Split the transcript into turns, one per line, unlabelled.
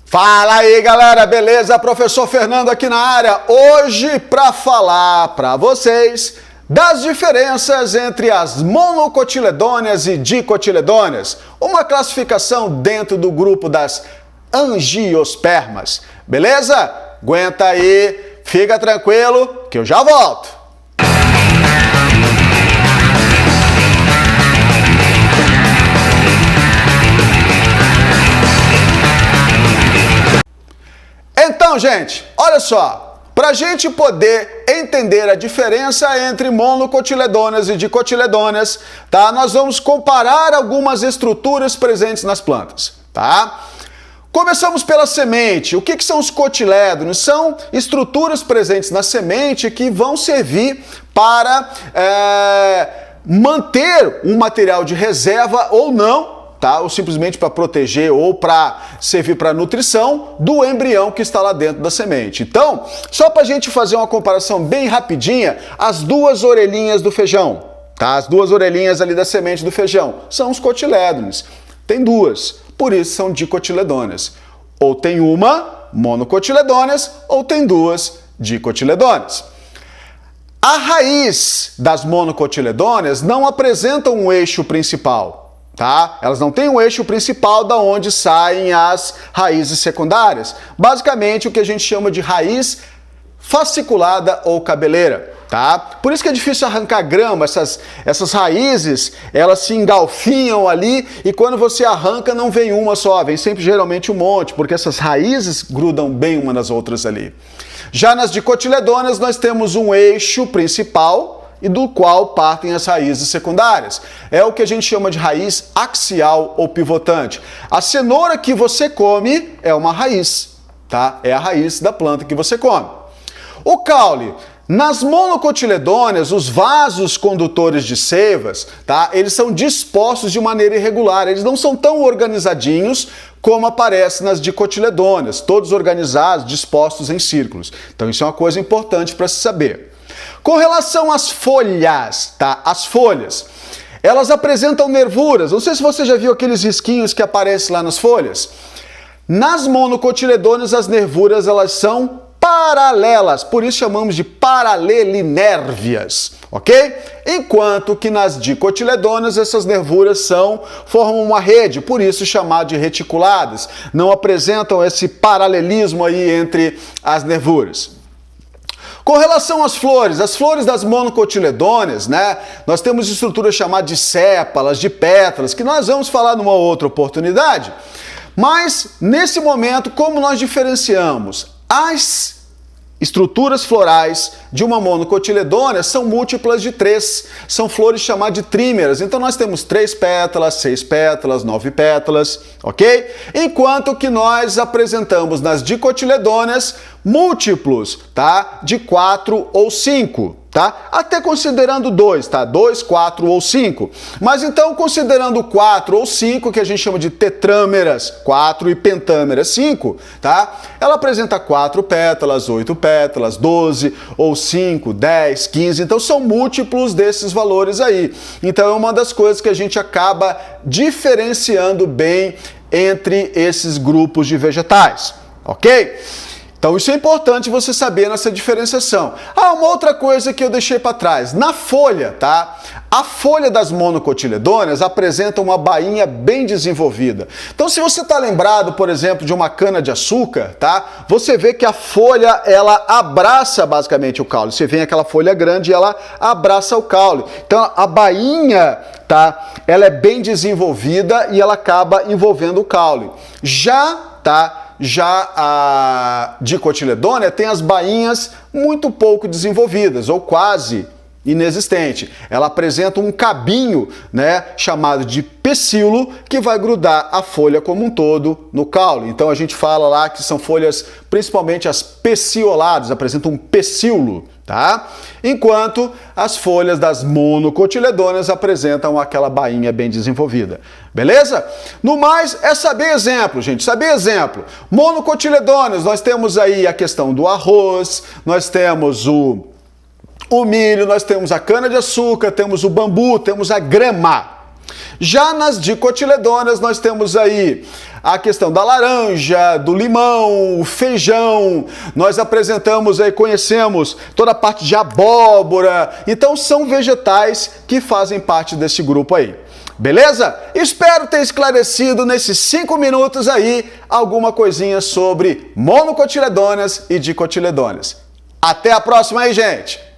Fala aí, galera, beleza? Professor Fernando aqui na área, hoje para falar para vocês das diferenças entre as monocotiledôneas e dicotiledôneas, uma classificação dentro do grupo das angiospermas, beleza? Aguenta aí, fica tranquilo que eu já volto. Então, gente, olha só, para a gente poder entender a diferença entre monocotiledôneas e dicotiledôneas, tá? Nós vamos comparar algumas estruturas presentes nas plantas, tá? Começamos pela semente. O que são os cotilédonos? São estruturas presentes na semente que vão servir para manter um material de reserva ou não, tá? Ou simplesmente para proteger ou para servir para nutrição do embrião que está lá dentro da semente. Então, só para a gente fazer uma comparação bem rapidinha, as duas orelhinhas do feijão, tá? As duas orelhinhas ali da semente do feijão são os cotilédones. Tem duas, por isso são dicotiledôneas. Ou tem uma monocotiledôneas ou tem duas dicotiledôneas. A raiz das monocotiledôneas não apresenta um eixo principal. Tá? Elas não têm um eixo principal da onde saem as raízes secundárias. Basicamente o que a gente chama de raiz fasciculada ou cabeleira, tá? Por isso que é difícil arrancar grama, essas raízes, elas se engalfinham ali e quando você arranca não vem uma só, vem sempre geralmente um monte, porque essas raízes grudam bem uma nas outras ali. Já nas dicotiledôneas nós temos um eixo principal e do qual partem as raízes secundárias. É o que a gente chama de raiz axial ou pivotante. A cenoura que você come é uma raiz, tá? É a raiz da planta que você come. O caule. Nas monocotiledôneas, os vasos condutores de seivas, tá? Eles são dispostos de maneira irregular, eles não são tão organizadinhos como aparece nas dicotiledôneas, todos organizados, dispostos em círculos. Então isso é uma coisa importante para se saber. Com relação às folhas, tá? As folhas, elas apresentam nervuras. Não sei se você já viu aqueles risquinhos que aparecem lá nas folhas. Nas monocotiledôneas, as nervuras, elas são paralelas, por isso chamamos de paralelinérvias, ok? Enquanto que nas dicotiledôneas, essas nervuras formam uma rede, por isso chamado de reticuladas. Não apresentam esse paralelismo aí entre as nervuras. Com relação às flores das monocotiledôneas, né? Nós temos estruturas chamadas de sépalas, de pétalas, que nós vamos falar numa outra oportunidade. Mas, nesse momento, como nós diferenciamos? As estruturas florais de uma monocotiledônea são múltiplas de 3. São flores chamadas de trímeras. Então nós temos 3 pétalas, 6 pétalas, 9 pétalas, ok? Enquanto que nós apresentamos nas dicotiledôneas múltiplos, tá? De 4 ou 5. Tá? Até considerando 2, tá? 2, 4 ou 5. Mas então, considerando 4 ou 5, que a gente chama de tetrâmeras, 4 e pentâmeras, 5, tá? Ela apresenta 4 pétalas, 8 pétalas, 12 ou 5, 10, 15. Então, são múltiplos desses valores aí. Então, é uma das coisas que a gente acaba diferenciando bem entre esses grupos de vegetais, ok? Então isso é importante você saber nessa diferenciação. Uma outra coisa que eu deixei para trás. Na folha, tá? A folha das monocotiledôneas apresenta uma bainha bem desenvolvida. Então se você está lembrado, por exemplo, de uma cana-de-açúcar, tá? Você vê que a folha, ela abraça basicamente o caule. Você vê aquela folha grande e ela abraça o caule. Então a bainha, tá? Ela é bem desenvolvida e ela acaba envolvendo o caule. Já a dicotiledônea tem as bainhas muito pouco desenvolvidas, ou quase inexistente. Ela apresenta um cabinho, né, chamado de pecíolo, que vai grudar a folha como um todo no caule. Então a gente fala lá que são folhas, principalmente as pecioladas, apresentam um pecíolo, tá? Enquanto as folhas das monocotiledôneas apresentam aquela bainha bem desenvolvida. Beleza? No mais, é saber exemplo, gente, saber exemplo. Monocotiledôneas, nós temos aí a questão do arroz, nós temos o milho, nós temos a cana-de-açúcar, temos o bambu, temos a grama. Já nas dicotiledôneas nós temos aí a questão da laranja, do limão, o feijão, nós apresentamos aí, conhecemos toda a parte de abóbora, então são vegetais que fazem parte desse grupo aí. Beleza? Espero ter esclarecido nesses 5 minutos aí alguma coisinha sobre monocotiledôneas e dicotiledôneas. Até a próxima aí, gente!